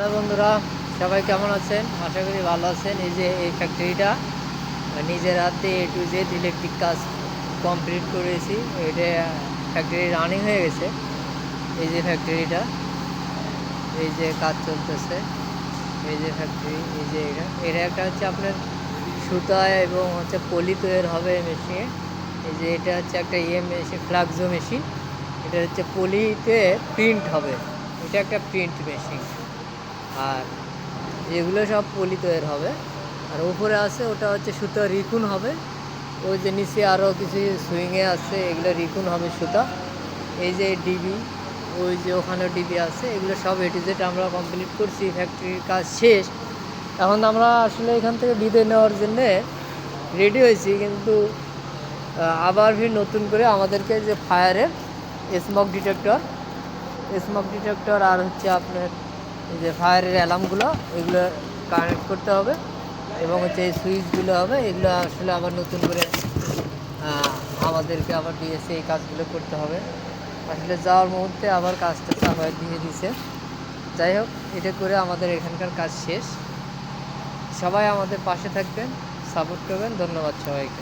Hello বন্ধুরা, সবাই কেমন আছেন? আশা করি ভালো আছেন। এই যে এই ফ্যাক্টরিটা নিজের হাতে এ টু জেড ইলেকট্রিক কাজ কমপ্লিট করেছি। এটা ফ্যাক্টরি রানিং হয়ে গেছে। এই যে ফ্যাক্টরিটা, এই যে কাজ চলতেছে। এই যে ফ্যাক্টরি, এই যে এটা একটা হচ্ছে আপনার সুতা এবং হচ্ছে পলি তৈরি হবে মেশিনে। এই যে এটা হচ্ছে একটা মেশিন, ফ্লাক্সো মেশিন। এটা হচ্ছে পলিতে প্রিন্ট হবে। এটা একটা প্রিন্ট মেশিন। আর এগুলো সব পলি তৈরি হবে। আর উপরে আছে ওটা হচ্ছে সুতা রিকুন হবে। ওই যে নিচে আরও কিছু সুইংয়ে আছে, এগুলো রিকুন হবে সুতা। এই যে ডিবি, ওই যে ওখানেও ডিবি আছে, এগুলো সব এ টু জেড আমরা কমপ্লিট করছি। ফ্যাক্টরির কাজ শেষ। এখন আমরা আসলে এখান থেকে বিদায় নেওয়ার জন্যে রেডি হয়েছি, কিন্তু আবার ফির নতুন করে আমাদেরকে যে ফায়ারের স্মোক ডিটেক্টর আর হচ্ছে আপনার এই যে ফায়ারের অ্যালার্মগুলো, এগুলো কানেক্ট করতে হবে। এবং হচ্ছে এই সুইচগুলো হবে, এগুলো আসলে আবার নতুন করে আমাদেরকে আবার দিয়েছে, এই কাজগুলো করতে হবে। আসলে যাওয়ার মুহূর্তে আবার কাজটা চাপায় দিয়ে দিছে। যাই হোক, এটা করে আমাদের এখানকার কাজ শেষ। সবাই আমাদের পাশে থাকবেন, সাপোর্ট করবেন। ধন্যবাদ সবাইকে।